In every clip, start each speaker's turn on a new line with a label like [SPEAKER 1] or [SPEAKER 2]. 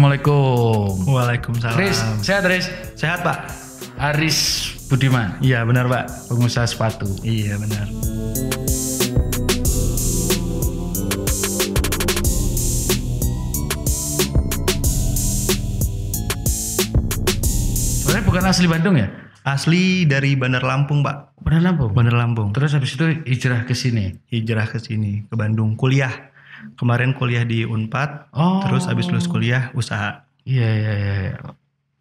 [SPEAKER 1] Assalamualaikum.
[SPEAKER 2] Waalaikumsalam.
[SPEAKER 1] Riz, sehat Riz?
[SPEAKER 2] Sehat Pak?
[SPEAKER 1] Aris Budiman,
[SPEAKER 2] Iya benar Pak.
[SPEAKER 1] pengusaha sepatu.
[SPEAKER 2] Iya benar.
[SPEAKER 1] Sebenarnya bukan asli Bandung ya?
[SPEAKER 2] Asli dari Bandar Lampung Pak.
[SPEAKER 1] Benar Lampung.
[SPEAKER 2] Bandar Lampung.
[SPEAKER 1] Terus habis itu hijrah ke sini.
[SPEAKER 2] Hijrah ke sini ke Bandung kuliah. Kemarin kuliah di Unpad.
[SPEAKER 1] Oh.
[SPEAKER 2] Terus habis lulus kuliah usaha.
[SPEAKER 1] Iya.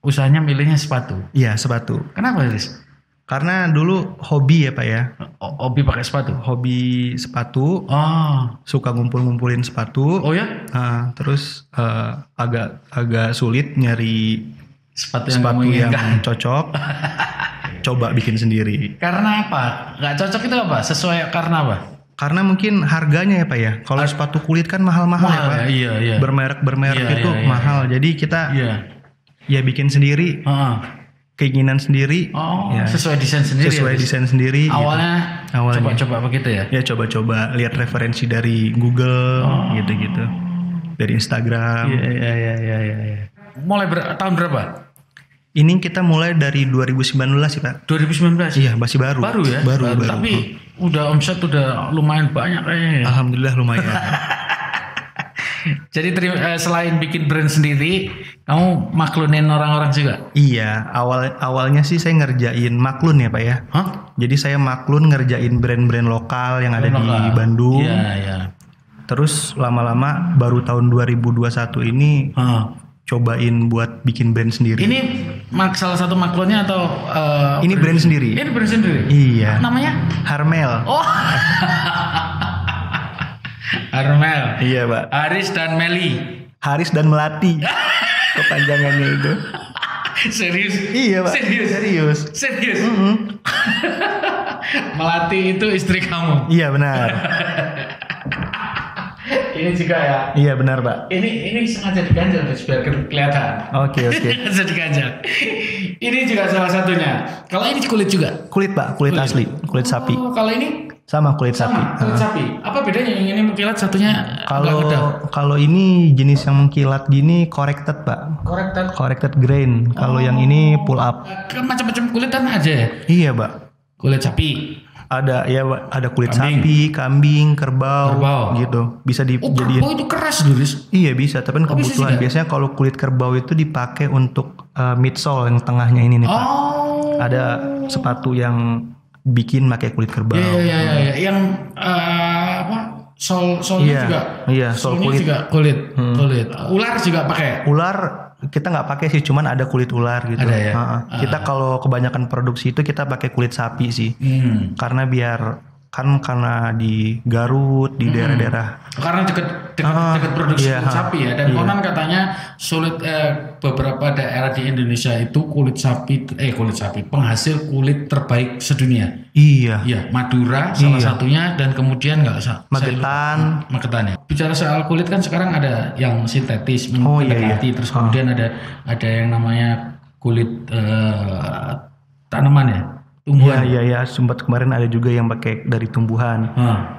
[SPEAKER 1] Usahanya milihnya sepatu.
[SPEAKER 2] Iya sepatu.
[SPEAKER 1] Kenapa Riz?
[SPEAKER 2] Karena dulu hobi ya Pak ya.
[SPEAKER 1] Hobi pakai sepatu.
[SPEAKER 2] Hobi sepatu.
[SPEAKER 1] Oh.
[SPEAKER 2] Suka ngumpul-ngumpulin sepatu.
[SPEAKER 1] Oh ya?
[SPEAKER 2] Terus agak sulit nyari
[SPEAKER 1] Sepatu
[SPEAKER 2] sepatu yang
[SPEAKER 1] inginkan.
[SPEAKER 2] cocok. Coba bikin sendiri.
[SPEAKER 1] Karena apa? Gak cocok itu apa? Sesuai karena apa?
[SPEAKER 2] Karena mungkin harganya ya Pak ya. Kalau sepatu kulit kan mahal-mahal ya Pak.
[SPEAKER 1] Iya.
[SPEAKER 2] Bermerek
[SPEAKER 1] Iya,
[SPEAKER 2] itu
[SPEAKER 1] iya.
[SPEAKER 2] mahal. Jadi kita
[SPEAKER 1] Iya.
[SPEAKER 2] ya bikin sendiri, keinginan sendiri.
[SPEAKER 1] Oh,
[SPEAKER 2] Ya,
[SPEAKER 1] sesuai desain sendiri.
[SPEAKER 2] sesuai
[SPEAKER 1] ya, Riz?
[SPEAKER 2] desain sendiri.
[SPEAKER 1] Awalnya coba-coba begitu ya.
[SPEAKER 2] Ya coba-coba lihat referensi dari Google gitu-gitu. Dari Instagram.
[SPEAKER 1] Iya. Mulai tahun berapa?
[SPEAKER 2] Ini kita mulai dari 2019 sih Pak.
[SPEAKER 1] 2019.
[SPEAKER 2] Iya, masih baru.
[SPEAKER 1] Baru ya?
[SPEAKER 2] Baru.
[SPEAKER 1] Tapi udah omset udah lumayan banyak kayaknya.
[SPEAKER 2] Alhamdulillah lumayan.
[SPEAKER 1] Jadi selain bikin brand sendiri, kamu maklunin orang-orang juga?
[SPEAKER 2] Iya, awalnya sih saya ngerjain maklun ya Pak ya.
[SPEAKER 1] Hah?
[SPEAKER 2] Jadi saya maklun ngerjain brand-brand lokal yang ada di Bandung.
[SPEAKER 1] Iya.
[SPEAKER 2] Terus lama-lama baru tahun 2021 ini cobain buat bikin brand sendiri.
[SPEAKER 1] Ini salah satu maklunnya atau
[SPEAKER 2] Ini brand sendiri.
[SPEAKER 1] Ini brand sendiri.
[SPEAKER 2] Iya.
[SPEAKER 1] Namanya?
[SPEAKER 2] Harmel.
[SPEAKER 1] Oh. Harmel.
[SPEAKER 2] Iya Pak.
[SPEAKER 1] Haris dan Meli.
[SPEAKER 2] Haris dan Melati. Kepanjangannya itu.
[SPEAKER 1] Serius?
[SPEAKER 2] Iya Pak. Serius.
[SPEAKER 1] Melati itu istri kamu.
[SPEAKER 2] Iya benar.
[SPEAKER 1] Ini juga ya.
[SPEAKER 2] Iya benar Pak.
[SPEAKER 1] Ini sengaja diganjal biar kelihatan.
[SPEAKER 2] Oke.
[SPEAKER 1] Sengaja diganjal. Ini juga salah satunya. Kalau ini kulit juga.
[SPEAKER 2] Kulit Pak, kulit asli, kulit sapi.
[SPEAKER 1] Oh, kalau ini
[SPEAKER 2] Sama kulit sapi.
[SPEAKER 1] kulit sapi. Apa bedanya? Yang ini mengkilat, satunya
[SPEAKER 2] Kalau ini jenis yang mengkilat gini corrected Pak. Corrected grain. Kalau yang ini pull up.
[SPEAKER 1] Macam-macam kulit kan aja ya.
[SPEAKER 2] Iya Pak.
[SPEAKER 1] Kulit sapi.
[SPEAKER 2] Ada kulit
[SPEAKER 1] Kambing.
[SPEAKER 2] sapi, kambing, kerbau, gitu. Bisa dijadiin.
[SPEAKER 1] Kerbau itu keras dulu.
[SPEAKER 2] Iya bisa, tapi kan kebutuhan. Biasanya kalau kulit kerbau itu dipakai untuk midsole yang tengahnya ini nih Pak. Ada sepatu yang bikin pakai kulit kerbau.
[SPEAKER 1] Iya. Yang solnya juga.
[SPEAKER 2] Iya, sol kulit.
[SPEAKER 1] Juga kulit. Ular juga pakai.
[SPEAKER 2] Ular kita nggak pakai sih, cuman ada kulit ular gitu.
[SPEAKER 1] Ada ya?
[SPEAKER 2] Kita kalau kebanyakan produksi itu kita pakai kulit sapi sih, karena karena di Garut, di daerah-daerah.
[SPEAKER 1] Karena dekat produksi kulit sapi ya. Dan konon katanya sulit beberapa daerah di Indonesia itu kulit sapi penghasil kulit terbaik sedunia.
[SPEAKER 2] Iya.
[SPEAKER 1] Madura salah satunya, dan kemudian
[SPEAKER 2] Magetan
[SPEAKER 1] ya. Bicara soal kulit kan sekarang ada yang sintetis mendekati, terus kemudian ada yang namanya kulit tanaman ya. Tumbuhan.
[SPEAKER 2] Iya. Sempat kemarin ada juga yang pakai dari tumbuhan.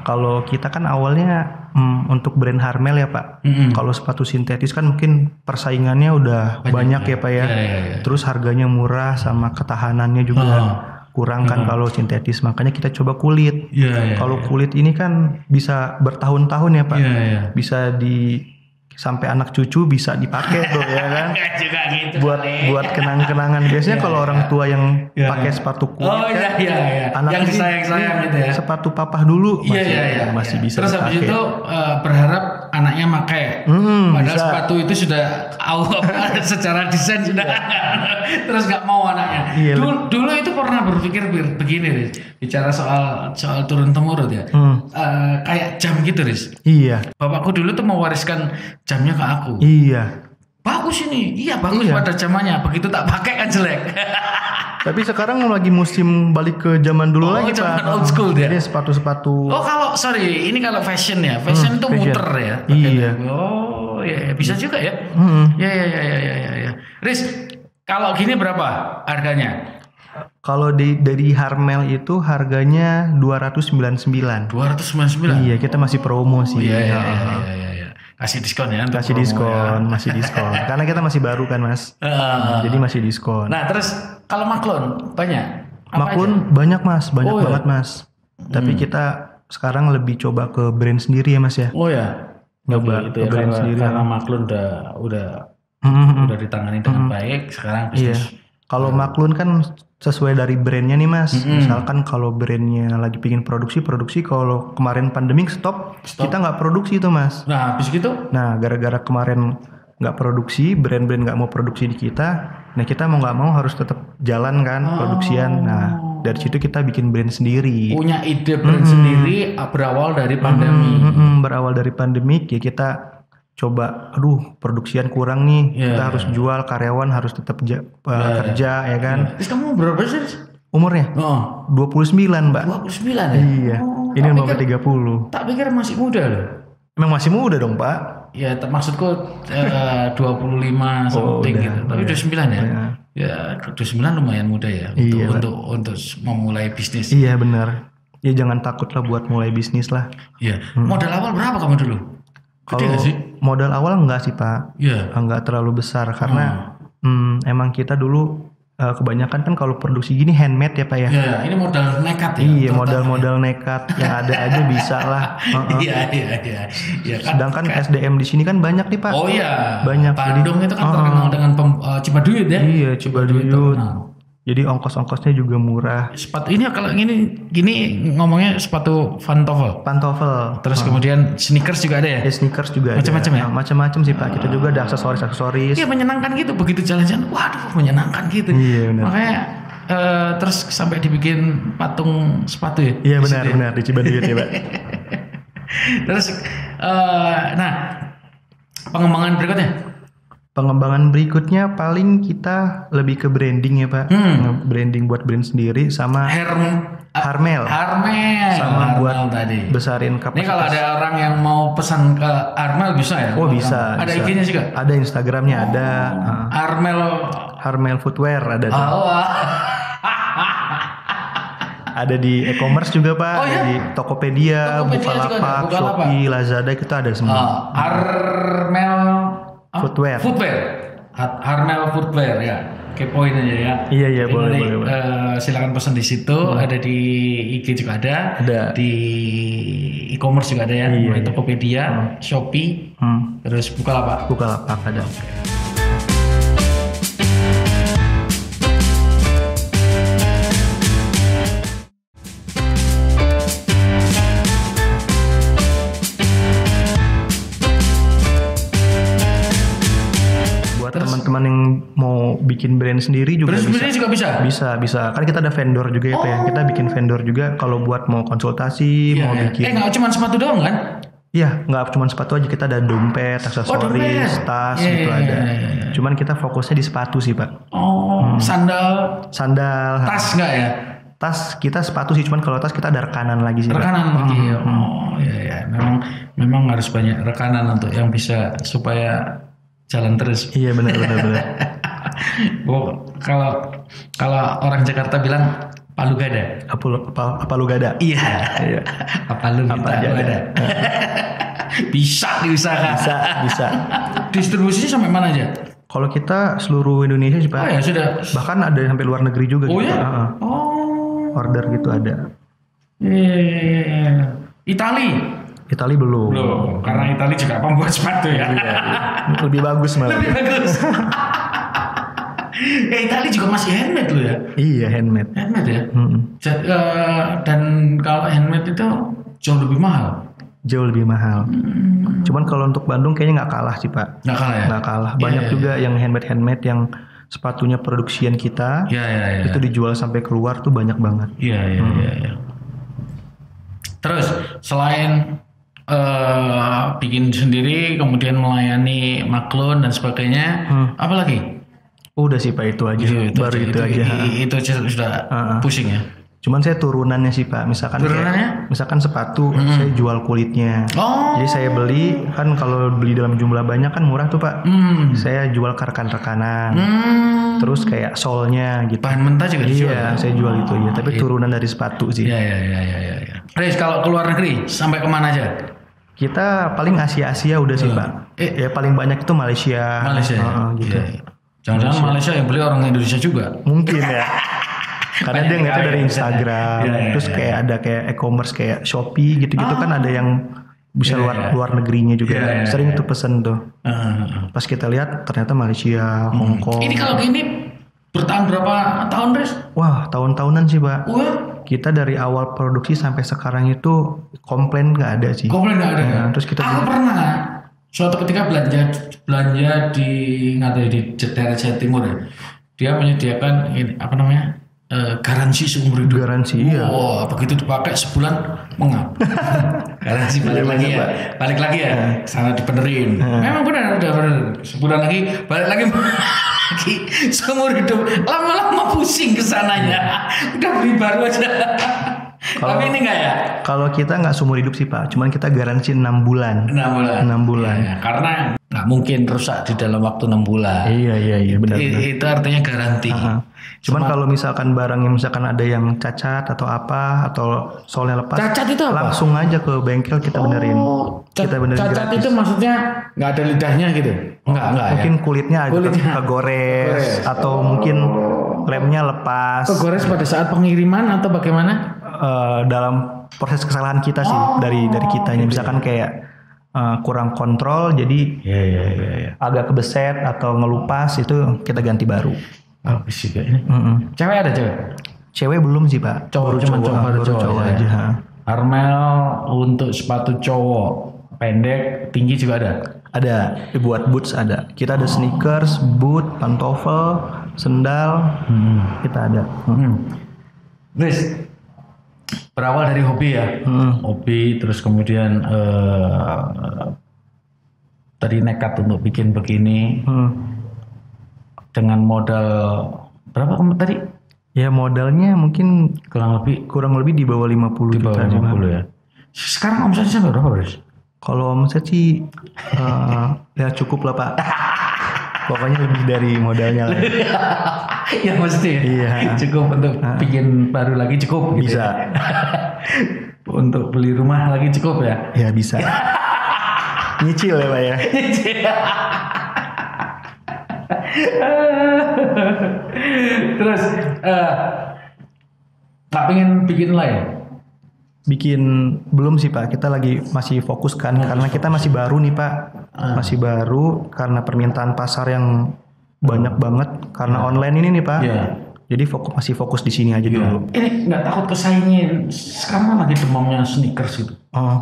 [SPEAKER 2] Kalau kita kan awalnya untuk brand Harmel ya Pak. Kalau sepatu sintetis kan mungkin persaingannya udah banyak ya Pak ya.
[SPEAKER 1] Iya.
[SPEAKER 2] Terus harganya murah sama ketahanannya juga kurang kan kalau sintetis. Makanya kita coba kulit. Kalau kulit ini kan bisa bertahun-tahun ya Pak. Bisa sampai anak cucu bisa dipakai tuh ya kan.
[SPEAKER 1] Juga gitu.
[SPEAKER 2] Buat kenang-kenangan. Biasanya kalau orang tua yang pakai sepatu kulit
[SPEAKER 1] yang disayang-sayang gitu ya.
[SPEAKER 2] Sepatu papah dulu masih bisa
[SPEAKER 1] Terus habis
[SPEAKER 2] dipakai.
[SPEAKER 1] itu berharap anaknya pakai. Padahal
[SPEAKER 2] bisa.
[SPEAKER 1] sepatu itu sudah secara desain sudah terus nggak mau anaknya.
[SPEAKER 2] Iya,
[SPEAKER 1] Dulu itu pernah berpikir begini Riz. Bicara soal turun temurun ya. Kayak jam gitu Riz.
[SPEAKER 2] Iya.
[SPEAKER 1] Bapakku dulu tuh mewariskan jamnya ke aku.
[SPEAKER 2] Iya.
[SPEAKER 1] Bagus ini. Iya bagus pada zamannya. Begitu tak pakai kan jelek.
[SPEAKER 2] Tapi sekarang lagi musim balik ke zaman dulu lagi
[SPEAKER 1] zaman
[SPEAKER 2] Pak.
[SPEAKER 1] old school dia.
[SPEAKER 2] Jadi sepatu-sepatu.
[SPEAKER 1] Oh ini kalau fashion ya. Fashion itu
[SPEAKER 2] fashion.
[SPEAKER 1] muter ya.
[SPEAKER 2] Iya.
[SPEAKER 1] Oh ya bisa juga ya. Ya. Riz, kalau gini berapa harganya?
[SPEAKER 2] Kalau dari Harmel itu harganya 299.
[SPEAKER 1] 299.
[SPEAKER 2] Iya, kita masih promo sih.
[SPEAKER 1] Iya. kasih diskon ya.
[SPEAKER 2] Kasih diskon, masih diskon. Karena kita masih baru kan Mas. Jadi masih diskon.
[SPEAKER 1] Nah terus kalau Maklun banyak?
[SPEAKER 2] Maklun banyak Mas, banyak banget Mas. Tapi kita sekarang lebih coba ke brand sendiri ya Mas ya.
[SPEAKER 1] Oh ya.
[SPEAKER 2] Coba
[SPEAKER 1] ke brand sendiri. Karena Maklun udah ditangani dengan baik. Sekarang bisnis.
[SPEAKER 2] Kalau Maklun kan sesuai dari brandnya nih Mas. Misalkan kalau brandnya lagi pingin produksi, kalau kemarin pandemi stop, kita nggak produksi itu Mas.
[SPEAKER 1] Nah habis gitu?
[SPEAKER 2] Nah gara-gara kemarin nggak produksi, brand-brand nggak mau produksi di kita, nah kita mau nggak mau harus tetap jalan kan produksian. Nah dari situ kita bikin brand sendiri.
[SPEAKER 1] Punya ide brand sendiri berawal dari pandemi.
[SPEAKER 2] Berawal dari pandemik ya kita coba, produksian kurang nih, kita harus jual, karyawan harus tetap kerja ya kan.
[SPEAKER 1] Terus kamu berapa sih?
[SPEAKER 2] Umurnya? 29 Mbak.
[SPEAKER 1] 29 ya?
[SPEAKER 2] Iya. Ini mau ke 30.
[SPEAKER 1] Tak pikir masih muda loh.
[SPEAKER 2] Emang masih muda dong Pak?
[SPEAKER 1] Ya maksudku 25 something gitu. Tapi 29 ya? Ya 29 lumayan muda ya untuk memulai bisnis.
[SPEAKER 2] Iya benar. Ya jangan takut lah buat mulai bisnis lah.
[SPEAKER 1] Iya. Modal awal berapa kamu dulu?
[SPEAKER 2] Kalau modal awal enggak sih Pak. Iya. Enggak terlalu besar karena emang kita dulu kebanyakan kan kalau produksi gini handmade ya Pak ya.
[SPEAKER 1] Iya, ini modal nekat ya.
[SPEAKER 2] Iya, modal nekat yang ada aja bisa lah.
[SPEAKER 1] Iya.
[SPEAKER 2] Sedangkan SDM di sini kan banyak nih Pak.
[SPEAKER 1] Oh iya.
[SPEAKER 2] Banyak.
[SPEAKER 1] Bandung itu kan terkenal dengan Cibaduyut ya.
[SPEAKER 2] Iya, Cibaduyut. Jadi ongkos-ongkosnya juga murah.
[SPEAKER 1] Sepatu ini kalau gini ngomongnya sepatu pantofel. Terus kemudian sneakers juga ada ya?
[SPEAKER 2] Ya sneakers juga
[SPEAKER 1] macam-macam ya?
[SPEAKER 2] Macam-macam sih Pak. Kita juga ada aksesoris.
[SPEAKER 1] Iya menyenangkan gitu begitu jalan-jalan. Waduh menyenangkan gitu.
[SPEAKER 2] Iya benar.
[SPEAKER 1] Makanya terus sampai dibikin patung sepatu ya?
[SPEAKER 2] Iya benar di Cibaduyut ya Pak.
[SPEAKER 1] Terus nah pengembangan berikutnya
[SPEAKER 2] paling kita lebih ke branding ya Pak. Branding buat brand sendiri sama Harmel sama buat
[SPEAKER 1] tadi
[SPEAKER 2] besarin kapasitas.
[SPEAKER 1] Ini kalau ada orang yang mau pesan ke Harmel bisa ya?
[SPEAKER 2] Oh bisa.
[SPEAKER 1] Ada IG-nya juga?
[SPEAKER 2] Ada Instagramnya ada.
[SPEAKER 1] Harmel
[SPEAKER 2] Footwear ada. Ada di e-commerce juga Pak.
[SPEAKER 1] Oh, iya?
[SPEAKER 2] Di Tokopedia, Bukalapak, Shopee, Lazada kita ada semua.
[SPEAKER 1] Harmel
[SPEAKER 2] Footwear.
[SPEAKER 1] Harmel Footwear ya. Kepoin aja ya.
[SPEAKER 2] Iya boleh.
[SPEAKER 1] Silakan pesan di situ. Ada di IG juga ada. Di e-commerce juga ada ya. Mulai Tokopedia, Shopee, terus Bukalapak
[SPEAKER 2] ada. Teman-teman yang mau bikin brand sendiri juga bisa. Kan kita ada vendor juga ya Pak ya. Kita bikin vendor juga kalau buat mau konsultasi, mau bikin.
[SPEAKER 1] Nggak cuma sepatu doang kan?
[SPEAKER 2] Iya, nggak cuma sepatu aja, kita ada dompet, aksesoris, tas gitu ada. Cuman kita fokusnya di sepatu sih Pak.
[SPEAKER 1] Sandal,
[SPEAKER 2] tas
[SPEAKER 1] nggak ya?
[SPEAKER 2] Tas kita sepatu sih, cuman kalau tas kita ada rekanan lagi sih.
[SPEAKER 1] Memang harus banyak rekanan untuk yang bisa supaya jalan terus.
[SPEAKER 2] Iya benar.
[SPEAKER 1] Kalau orang Jakarta bilang Palu Gada.
[SPEAKER 2] Apa lu gada?
[SPEAKER 1] Iya. Apa lu gada? Bisa diusahakan.
[SPEAKER 2] Bisa.
[SPEAKER 1] Distribusinya sampai mana aja?
[SPEAKER 2] Kalau kita seluruh Indonesia sih Pak.
[SPEAKER 1] Oh ya sudah.
[SPEAKER 2] Bahkan ada sampai luar negeri juga.
[SPEAKER 1] Oh
[SPEAKER 2] gitu.
[SPEAKER 1] Ya.
[SPEAKER 2] Order gitu ada.
[SPEAKER 1] Iya.
[SPEAKER 2] Itali belum.
[SPEAKER 1] Karena Itali juga pembuat sepatu ya.
[SPEAKER 2] Iya. Lebih bagus malah.
[SPEAKER 1] Itali juga masih handmade loh ya.
[SPEAKER 2] Iya handmade
[SPEAKER 1] ya. Dan kalau handmade itu jauh lebih mahal. Cuman kalau untuk Bandung kayaknya nggak kalah sih Pak. Nggak kalah. Banyak juga yang handmade yang sepatunya produksian kita. Iya.
[SPEAKER 2] Itu dijual sampai keluar tuh banyak banget.
[SPEAKER 1] Iya. Terus selain bikin sendiri, kemudian melayani Maklun dan sebagainya, apa lagi?
[SPEAKER 2] Udah sih Pak itu aja. Itu aja.
[SPEAKER 1] Itu sudah pusing ya.
[SPEAKER 2] Cuman saya turunannya sih Pak, misalkan sepatu saya jual kulitnya. Jadi saya beli kan kalau beli dalam jumlah banyak kan murah tuh Pak. Saya jual ke rekan-rekanan. Terus kayak solnya gitu.
[SPEAKER 1] Bahan mentah juga dijual.
[SPEAKER 2] Iya, saya jual itu ya. Tapi turunan dari sepatu sih.
[SPEAKER 1] Iya. Riz, kalau ke luar negeri sampai kemana aja? Kita paling Asia udah sih Pak. Ya paling banyak itu Malaysia. Gitu.
[SPEAKER 2] Iya. Jangan-jangan Malaysia yang beli orang Indonesia juga.
[SPEAKER 1] Mungkin ya. Karena dia ngeliatnya dari Instagram. Terus kayak ada kayak e-commerce kayak Shopee gitu-gitu kan ada yang bisa luar negerinya juga. Sering tuh pesen tuh. Pas kita lihat ternyata Malaysia, Hong Kong.
[SPEAKER 2] Ini kalau gini bertahan berapa tahun, Riz?
[SPEAKER 1] Wah, tahun-tahunan sih, Pak. Kita dari awal produksi sampai sekarang itu komplain nggak ada sih.
[SPEAKER 2] Komplain nggak ada.
[SPEAKER 1] Nah, terus kita
[SPEAKER 2] aku pernah suatu ketika belanja di daerah Jawa Timur ya. Dia menyediakan garansi seumur hidup.
[SPEAKER 1] Garansi, iya.
[SPEAKER 2] Begitu dipakai sebulan mengap. Garansi balik lagi ya. Sana dibenerin. Memang benar, udah bener. Sebulan lagi balik lagi. Seumur hidup lama-lama pusing kesananya. Udah beli baru aja. Tapi ini enggak ya?
[SPEAKER 1] Kalau kita nggak seumur hidup sih Pak, cuman kita garansi 6 bulan.
[SPEAKER 2] 6 bulan. Ya, karena nggak mungkin rusak di dalam waktu 6 bulan.
[SPEAKER 1] Iya benar.
[SPEAKER 2] Itu artinya garansi.
[SPEAKER 1] Cuman kalau misalkan barang yang misalkan ada yang cacat atau apa atau solnya lepas,
[SPEAKER 2] cacat itu apa?
[SPEAKER 1] Langsung aja ke bengkel kita benerin. Kita benerin
[SPEAKER 2] cacat
[SPEAKER 1] gratis.
[SPEAKER 2] Itu maksudnya nggak ada lidahnya gitu? Enggak.
[SPEAKER 1] Mungkin kulitnya agak kegores atau mungkin lemnya lepas.
[SPEAKER 2] Kegores pada saat pengiriman atau bagaimana?
[SPEAKER 1] Dalam proses kesalahan kita sih dari kitanya. Misalkan kayak kurang kontrol jadi agak kebeset atau ngelupas itu kita ganti baru.
[SPEAKER 2] Bagus juga ini. Cewek ada cewek?
[SPEAKER 1] Cewek belum sih Pak.
[SPEAKER 2] Cowok
[SPEAKER 1] aja.
[SPEAKER 2] Armel untuk sepatu cowok pendek tinggi juga ada?
[SPEAKER 1] Ada, buat boots ada. Kita ada sneakers, boot, pantofel, sendal. Kita ada.
[SPEAKER 2] Riz, berawal dari hobi ya, hobi terus kemudian tadi nekat untuk bikin begini dengan modal berapa kamu tadi?
[SPEAKER 1] Ya modalnya mungkin kurang lebih di bawah 50
[SPEAKER 2] di bawah 50 ya. Sekarang omsetnya sampai berapa, Bros?
[SPEAKER 1] Kalau omset sih ya cukup lah Pak. Pokoknya lebih dari modalnya lah.
[SPEAKER 2] Ya mesti.
[SPEAKER 1] Iya.
[SPEAKER 2] Cukup untuk bikin baru lagi cukup gitu.
[SPEAKER 1] Bisa.
[SPEAKER 2] Untuk beli rumah lagi cukup ya?
[SPEAKER 1] Ya bisa. Nyicil ya Pak ya.
[SPEAKER 2] Terus nggak pengen bikin lain?
[SPEAKER 1] Bikin belum sih Pak, kita lagi masih fokus kan karena kita masih baru nih Pak. Masih baru karena permintaan pasar yang banyak banget karena online ini nih Pak. Jadi masih fokus di sini aja dulu.
[SPEAKER 2] Ini nggak takut kesaingin, sekarang lagi demamnya sneakers itu.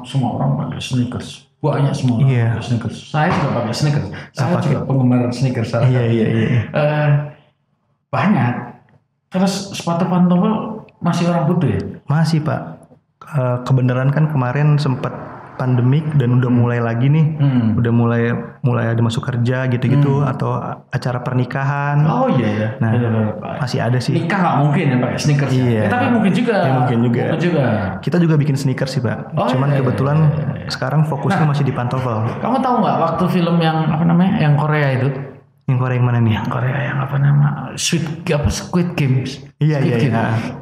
[SPEAKER 2] Semua orang pakai sneakers. Banyak semua pakai sneakers. Saya juga pakai sneakers. Saya juga penggemar sneakers.
[SPEAKER 1] Iya.
[SPEAKER 2] Banyak. Terus sepatu pantofel masih orang butuh ya?
[SPEAKER 1] Masih Pak. Kebenaran kan kemarin sempat pandemik dan udah mulai lagi nih, udah mulai ada masuk kerja gitu-gitu atau acara pernikahan.
[SPEAKER 2] Oh iya.
[SPEAKER 1] Nah masih ada sih.
[SPEAKER 2] Nikah nggak mungkin ya pakai sneakers.
[SPEAKER 1] Iya.
[SPEAKER 2] Tapi mungkin juga.
[SPEAKER 1] Ya, mungkin juga. Kita juga bikin sneakers sih Pak. Cuman kebetulan sekarang fokusnya masih di pantofel.
[SPEAKER 2] Kamu tahu nggak waktu film yang yang Korea itu?
[SPEAKER 1] Yang Korea yang mana nih?
[SPEAKER 2] Yang Korea yang Squid Games.
[SPEAKER 1] Iya.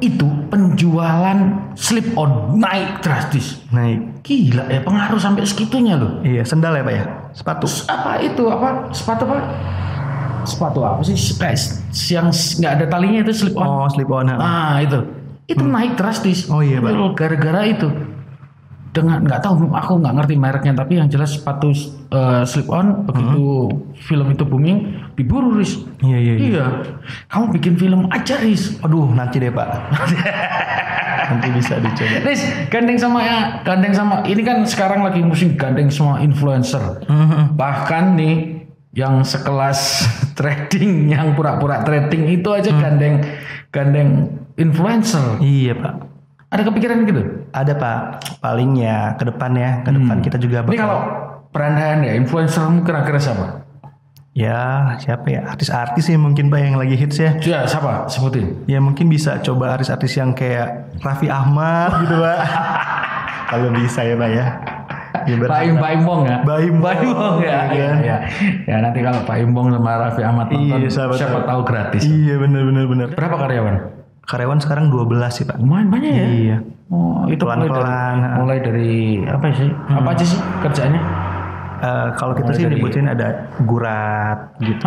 [SPEAKER 2] Itu penjualan slip on naik drastis.
[SPEAKER 1] Naik.
[SPEAKER 2] Gila ya, pengaruh sampai segitunya loh.
[SPEAKER 1] Iya, sendal ya Pak ya? Sepatu.
[SPEAKER 2] Sepatu apa sih? Yang nggak ada talinya itu slip on.
[SPEAKER 1] Slip on.
[SPEAKER 2] Itu naik drastis.
[SPEAKER 1] Oh iya Pak.
[SPEAKER 2] Gara-gara itu. Dengan nggak tahu, aku nggak ngerti mereknya, tapi yang jelas sepatu slip on begitu film itu booming diburu Riz. Iya. Kamu bikin film aja Riz.
[SPEAKER 1] Aduh nanti deh Pak. Nanti bisa dicoba.
[SPEAKER 2] Riz, gandeng sama ini kan sekarang lagi musim gandeng semua influencer. Bahkan nih yang sekelas trading, yang pura-pura trading itu aja gandeng influencer.
[SPEAKER 1] Iya Pak.
[SPEAKER 2] Ada kepikiran gitu?
[SPEAKER 1] Ada Pak. Paling ya ke depan kita juga bakal.
[SPEAKER 2] Ini kalau perandahan ya, influencermu kira-kira siapa?
[SPEAKER 1] Ya siapa ya, artis-artis ya mungkin Pak yang lagi hits ya.
[SPEAKER 2] Ya siapa? Sebutin.
[SPEAKER 1] Ya mungkin bisa coba artis-artis yang kayak Raffi Ahmad gitu Pak. Kalau bisa ya Pak ya.
[SPEAKER 2] Pak Imbong ya?
[SPEAKER 1] Imbong
[SPEAKER 2] ya. Ya nanti kalau Pak Imbong sama Raffi Ahmad nonton, siapa tahu gratis.
[SPEAKER 1] Iya benar.
[SPEAKER 2] Berapa karyawan?
[SPEAKER 1] Karyawan sekarang 12 sih Pak.
[SPEAKER 2] Lumayan banyak ya?
[SPEAKER 1] Iya.
[SPEAKER 3] Oh, itu pelan-pelan. Mulai dari apa sih? Apa aja sih kerjaannya?
[SPEAKER 1] Kalau kita sih nyebutin ada gurat gitu.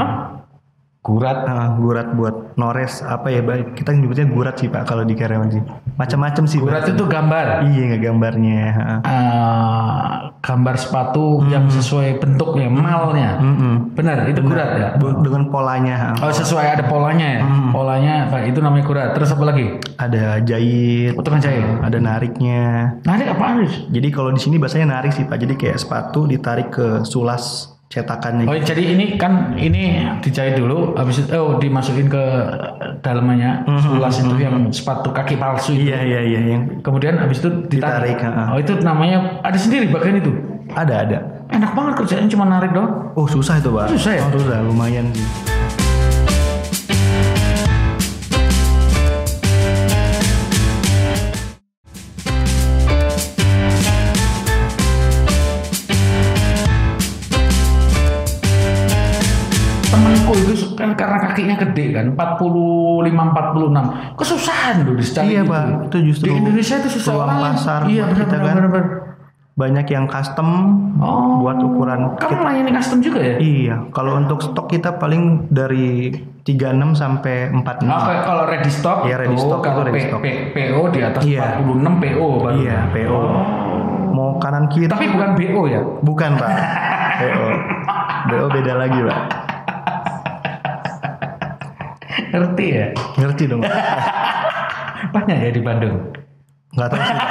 [SPEAKER 3] Gurat?
[SPEAKER 1] Gurat buat nores apa ya, kita nyebutnya gurat sih Pak kalau di karyawan sih. Macam-macam sih.
[SPEAKER 3] Gurat itu gambar?
[SPEAKER 1] Iya, gambarnya.
[SPEAKER 3] Gambar sepatu yang sesuai bentuknya, malnya. Benar, itu gurat ya?
[SPEAKER 1] Dengan polanya.
[SPEAKER 3] Oh, sesuai ada polanya ya? Polanya, itu namanya gurat. Terus apa lagi?
[SPEAKER 1] Ada jahit.
[SPEAKER 3] Tukang jahit?
[SPEAKER 1] Ada nariknya.
[SPEAKER 3] Narik apaan?
[SPEAKER 1] Jadi kalau di sini bahasanya narik sih Pak. Jadi kayak sepatu ditarik ke sulas cetakannya.
[SPEAKER 3] Oh, jadi ini dijahit dulu, habis itu dimasukin ke dalamnya sulas itu yang sepatu kaki palsu itu.
[SPEAKER 1] Iya. Yang
[SPEAKER 3] kemudian habis itu ditarik. Oh, itu namanya ada sendiri bagian itu.
[SPEAKER 1] Ada.
[SPEAKER 3] Enak banget kerjanya cuma narik doang.
[SPEAKER 1] Oh, susah itu Pak.
[SPEAKER 3] Susah ya?
[SPEAKER 1] Oh, susah, lumayan sih.
[SPEAKER 3] Itu kan karena kakinya gede kan 45-46 kesusahan loh di secara
[SPEAKER 1] iya
[SPEAKER 3] gitu.
[SPEAKER 1] Pak, itu justru
[SPEAKER 3] di Indonesia itu susah
[SPEAKER 1] ruang pasar
[SPEAKER 3] iya,
[SPEAKER 1] kita kan banyak yang custom buat ukuran.
[SPEAKER 3] Kamu melayani custom juga ya?
[SPEAKER 1] Iya, kalau untuk stok kita paling dari 36 sampai 46.
[SPEAKER 3] Kalau ready stock
[SPEAKER 1] ya, ready stock
[SPEAKER 3] kalau
[SPEAKER 1] itu ready stock.
[SPEAKER 3] PO di atas 46 PO baru.
[SPEAKER 1] Iya, PO. Mau kanan kiri.
[SPEAKER 3] Tapi bukan BO ya?
[SPEAKER 1] Bukan Pak. BO beda lagi Pak.
[SPEAKER 3] Ngerti ya?
[SPEAKER 1] Ngerti dong.
[SPEAKER 3] Banyak ya di Bandung?
[SPEAKER 1] Nggak tahu sih Pak.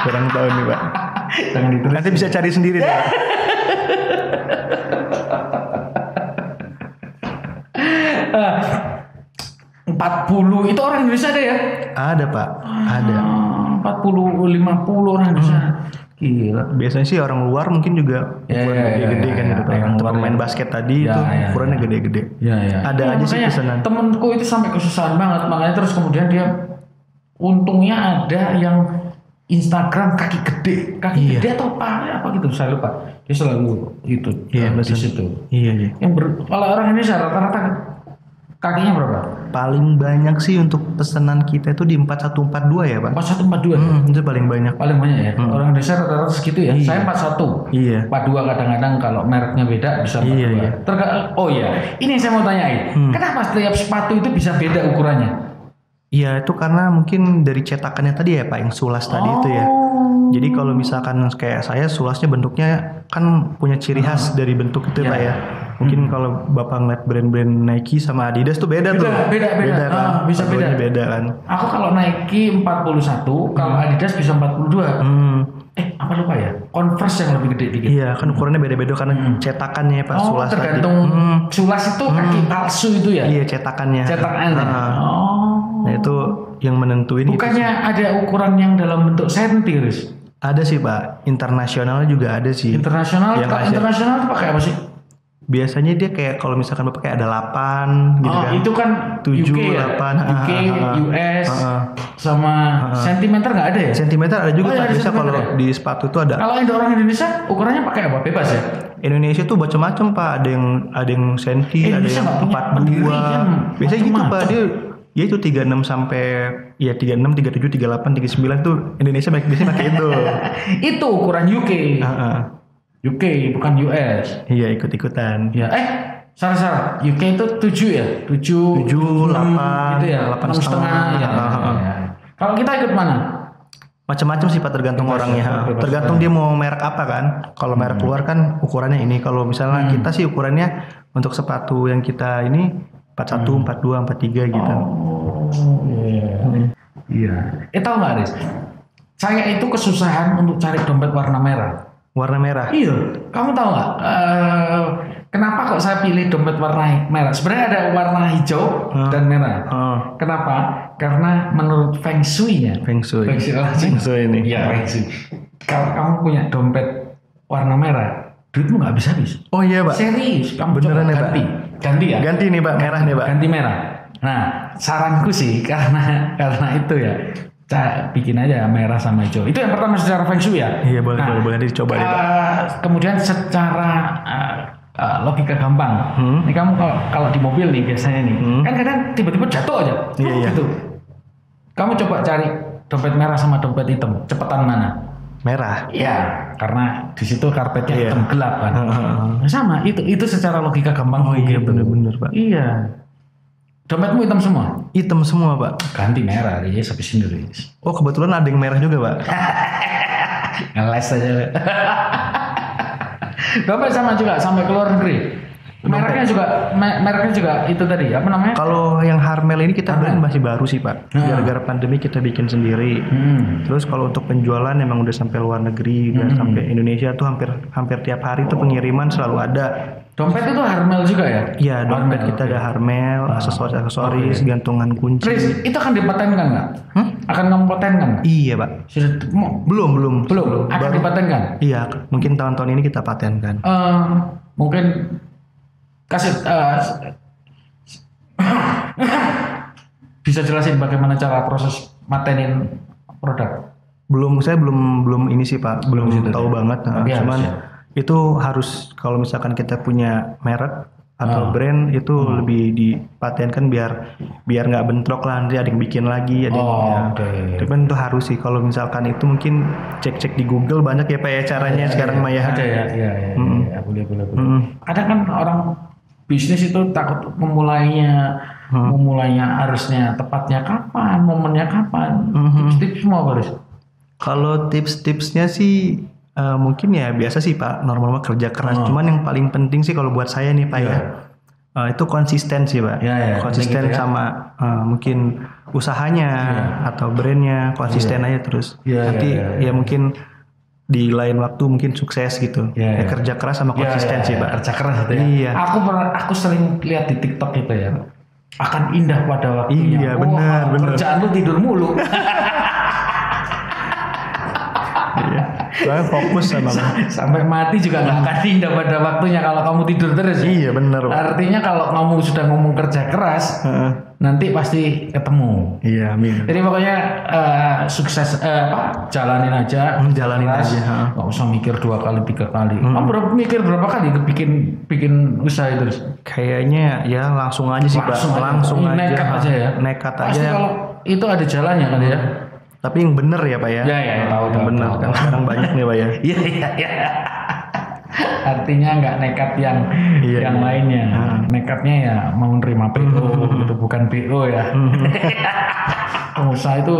[SPEAKER 1] Kurang tahu nih Pak. Nanti bisa cari sendiri deh.
[SPEAKER 3] 40 itu orang Indonesia ada ya?
[SPEAKER 1] Ada Pak, ada.
[SPEAKER 3] 40-50 orang Indonesia. Gila.
[SPEAKER 1] Biasanya sih orang luar mungkin juga ukuran gede-gede kan gitu. Untuk pemain basket tadi itu ukurannya gede-gede. Ada aja sih pesanan.
[SPEAKER 3] Temenku itu sampai kesusahan banget, makanya terus kemudian dia untungnya ada yang Instagram kaki gede atau apa gitu saya lupa. Dia selalu itu di situ.
[SPEAKER 1] Iya.
[SPEAKER 3] Kalau orang Indonesia rata-rata kakinya berapa?
[SPEAKER 1] Paling banyak sih untuk pesanan kita itu di 4142 ya Pak.
[SPEAKER 3] 4142
[SPEAKER 1] itu paling banyak.
[SPEAKER 3] Paling banyak ya. Orang Indonesia rata-rata segitu ya. Saya 41.
[SPEAKER 1] Iya.
[SPEAKER 3] 42 kadang-kadang kalau mereknya beda bisa 42.
[SPEAKER 1] Iya.
[SPEAKER 3] Oh iya, ini yang saya mau tanyain. Kenapa setiap sepatu itu bisa beda ukurannya?
[SPEAKER 1] Iya, itu karena mungkin dari cetakannya tadi ya Pak, yang sulas tadi itu ya. Jadi kalau misalkan kayak saya sulasnya bentuknya kan punya ciri khas dari bentuk itu Pak ya. Mungkin kalau Bapak ngeliat brand-brand Nike sama Adidas tuh beda tuh. Beda kan.
[SPEAKER 3] Bisa beda
[SPEAKER 1] kan.
[SPEAKER 3] Aku kalau Nike 41, kalau Adidas bisa 42. Apa lupa ya? Converse yang lebih gede dikit.
[SPEAKER 1] Iya, kan ukurannya beda-beda karena cetakannya Pak, sulas
[SPEAKER 3] tergantung
[SPEAKER 1] tadi.
[SPEAKER 3] Sulas itu kaki palsu itu ya?
[SPEAKER 1] Iya, cetakannya. Nah, itu yang menentuin.
[SPEAKER 3] Bukannya ada ukuran yang dalam bentuk senti, Riz?
[SPEAKER 1] Ada sih Pak, internasional juga ada sih.
[SPEAKER 3] Internasional itu pakai apa sih?
[SPEAKER 1] Biasanya dia kayak kalau misalkan Bapak kayak ada 8 gitu kan.
[SPEAKER 3] Itu kan
[SPEAKER 1] 7,
[SPEAKER 3] UK
[SPEAKER 1] 8.
[SPEAKER 3] UK, US, sama sentimeter nggak ada ya?
[SPEAKER 1] Sentimeter ada juga Pak. Biasa kalau di sepatu itu ada.
[SPEAKER 3] Kalau orang Indonesia ukurannya pakai apa? Bebas ya?
[SPEAKER 1] Indonesia tuh macam-macam Pak. Ada yang senti, ada yang 42. Biasanya gitu Pak. Dia ya itu 36 sampai 36, 37, 38, 39 tuh Indonesia biasanya pakai itu.
[SPEAKER 3] Itu ukuran UK. UK bukan US.
[SPEAKER 1] Iya, ikut-ikutan.
[SPEAKER 3] Ya, salah. UK itu 7 ya? 7,
[SPEAKER 1] 8
[SPEAKER 3] gitu ya? 8,5 ya. Kalau kita ikut mana?
[SPEAKER 1] Macam-macam sih Pak, tergantung orangnya. Tergantung dia mau merek apa kan. Kalau merek luar kan ukurannya ini. Kalau misalnya kita sih ukurannya untuk sepatu yang kita ini 41, 42, 43 gitu.
[SPEAKER 3] Iya. Tahu nggak Riz? Saya itu kesusahan untuk cari dompet warna merah.
[SPEAKER 1] Warna merah?
[SPEAKER 3] Iya. Kamu tahu nggak? Kenapa kok saya pilih dompet warna merah? Sebenarnya ada warna hijau dan merah. Kenapa? Karena menurut Feng Shui-nya.
[SPEAKER 1] Feng Shui ini.
[SPEAKER 3] Iya, Feng Shui. Kalau kamu punya dompet warna merah, duitmu nggak habis-habis.
[SPEAKER 1] Oh iya Pak.
[SPEAKER 3] Serius. Kamu
[SPEAKER 1] beneran
[SPEAKER 3] coba
[SPEAKER 1] ya Pak?
[SPEAKER 3] Ganti ya?
[SPEAKER 1] Ganti nih Pak, merah nih Pak.
[SPEAKER 3] Ganti merah. Nah, saranku sih karena itu ya. Bikin aja merah sama hijau. Itu yang pertama secara Feng Shui ya.
[SPEAKER 1] Iya boleh dicoba ya Pak.
[SPEAKER 3] Kemudian secara logika gampang. Ini kamu kalau di mobil nih biasanya nih, kan kadang tiba-tiba jatuh aja.
[SPEAKER 1] Iya.
[SPEAKER 3] Gitu. Kamu coba cari dompet merah sama dompet hitam, cepetan mana?
[SPEAKER 2] Merah.
[SPEAKER 3] Iya, karena di situ karpetnya hitam gelap kan. Sama, itu secara logika gampang.
[SPEAKER 2] Iya benar-benar Pak.
[SPEAKER 3] Iya. Dompetmu hitam semua?
[SPEAKER 2] Hitam semua Pak.
[SPEAKER 3] Ganti merah, Riz, habis ini Riz.
[SPEAKER 2] Oh kebetulan ada yang merah juga Pak.
[SPEAKER 3] Ngeles aja. Dompet sama juga sampai ke luar negeri. Mereknya juga itu tadi apa namanya?
[SPEAKER 2] Kalau yang Harmel ini kita brand masih baru sih Pak. Gara-gara pandemi kita bikin sendiri. Terus kalau untuk penjualan emang udah sampai luar negeri, udah sampai Indonesia tuh hampir tiap hari tuh pengiriman selalu ada.
[SPEAKER 3] Dompet itu Harmel juga ya?
[SPEAKER 2] Iya, dompet kita ada Harmel, aksesoris, gantungan kunci.
[SPEAKER 3] Chris, itu akan dipatenkan nggak? Akan kamu patenkan?
[SPEAKER 2] Iya Pak. Belum.
[SPEAKER 3] Akan dipatenkan?
[SPEAKER 2] Iya, mungkin tahun-tahun ini kita patenkan.
[SPEAKER 3] Mungkin kasih bisa jelasin bagaimana cara proses matenin produk?
[SPEAKER 2] Saya belum ini sih Pak, belum tahu banget. Cuman itu harus kalau misalkan kita punya merek atau brand itu lebih dipatenkan biar nggak bentrok lah, nanti ada yang bikin lagi, ada yang Tapi itu harus sih. Kalau misalkan itu mungkin cek di Google banyak ya Pak ya caranya sekarang mah ya.
[SPEAKER 3] Ada ya. Boleh. Ada kan orang bisnis itu takut memulainya harusnya tepatnya kapan, momennya kapan. Tips semua Baris.
[SPEAKER 2] Kalau tips-tipsnya sih mungkin ya biasa sih Pak, normal kerja keras. Cuman yang paling penting sih kalau buat saya nih Pak itu konsisten sih Pak. Konsisten gitu sama mungkin usahanya atau brandnya konsisten aja terus. Nanti mungkin di lain waktu mungkin sukses gitu. Kerja keras sama konsisten sih Pak.
[SPEAKER 3] Kerja keras itu ya.
[SPEAKER 2] Iya.
[SPEAKER 3] Aku sering lihat di TikTok itu ya. Akan indah pada waktunya.
[SPEAKER 2] Iya benar.
[SPEAKER 3] Kerjaan lu tidur mulu.
[SPEAKER 2] Soalnya fokus
[SPEAKER 3] sampai mati juga nggak akan indah pada waktunya kalau kamu tidur terus.
[SPEAKER 2] Iya benar.
[SPEAKER 3] Artinya kalau kamu sudah ngomong kerja keras, nanti pasti ketemu.
[SPEAKER 2] Iya, amin.
[SPEAKER 3] Jadi pokoknya sukses, jalanin aja.
[SPEAKER 2] Jalanin keras, aja.
[SPEAKER 3] Nggak usah mikir 2 kali 3 kali. Kamu mikir berapa kali bikin usaha itu?
[SPEAKER 2] Kayaknya ya langsung aja sih Pak. Langsung aja.
[SPEAKER 3] Nekat aja ya.
[SPEAKER 2] Nekat aja.
[SPEAKER 3] Pasti kalau itu ada jalannya kan ya.
[SPEAKER 2] Tapi yang bener ya Pak ya?
[SPEAKER 3] Iya, tahu.
[SPEAKER 2] Bener kan sekarang banyak nih Pak ya?
[SPEAKER 3] Iya. Artinya nggak nekat yang lainnya. Nekatnya ya mau nerima PO, itu bukan PO ya. Pengusaha itu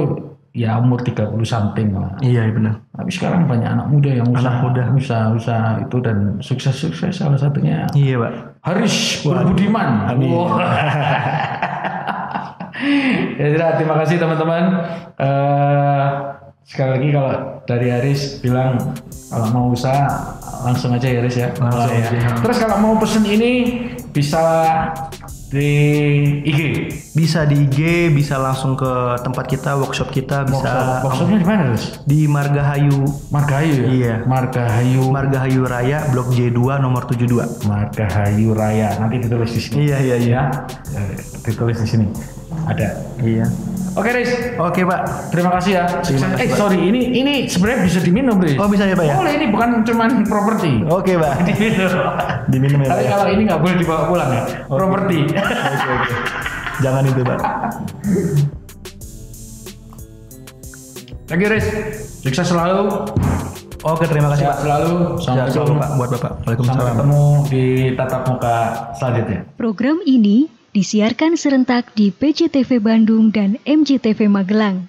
[SPEAKER 3] ya umur 30 something lah.
[SPEAKER 2] Iya benar.
[SPEAKER 3] Tapi sekarang banyak anak muda yang usaha itu dan sukses salah satunya.
[SPEAKER 2] Iya Pak.
[SPEAKER 3] Haris Berbudiman.
[SPEAKER 2] Amin.
[SPEAKER 3] Ya, terima kasih teman-teman. Sekali lagi kalau dari Haris bilang kalau mau usaha langsung aja ya Haris ya.
[SPEAKER 2] Langsung aja.
[SPEAKER 3] Terus kalau mau pesen ini bisa di IG.
[SPEAKER 2] Bisa di IG, bisa langsung ke tempat kita, workshop kita bisa.
[SPEAKER 3] Workshopnya di mana Haris?
[SPEAKER 2] Di Margahayu.
[SPEAKER 3] Margahayu ya? Iya.
[SPEAKER 2] Margahayu Raya, Blok J2 nomor 72.
[SPEAKER 3] Margahayu Raya. Nanti ditulis di sini.
[SPEAKER 2] Iya.
[SPEAKER 3] Ditulis di sini. Ada.
[SPEAKER 2] Iya.
[SPEAKER 3] Oke Riz.
[SPEAKER 2] Oke Pak.
[SPEAKER 3] Terima kasih ya. Sorry, ini sebenarnya bisa diminum Riz.
[SPEAKER 2] Oh bisa ya Pak ya?
[SPEAKER 3] Boleh, ini bukan cuman properti.
[SPEAKER 2] Oke Pak. Diminum ya Pak.
[SPEAKER 3] Tapi kalau ini nggak boleh dibawa pulang ya. Properti.
[SPEAKER 2] Oke. Jangan itu Pak.
[SPEAKER 3] Thank you Riz. Sukses selalu.
[SPEAKER 2] Oke, terima kasih Pak.
[SPEAKER 3] Selalu.
[SPEAKER 2] Sampai selalu Pak buat Bapak. Waalaikumsalam.
[SPEAKER 3] Sampai ketemu di tatap muka selanjutnya.
[SPEAKER 4] Program ini disiarkan serentak di PJTV Bandung dan MJTV Magelang.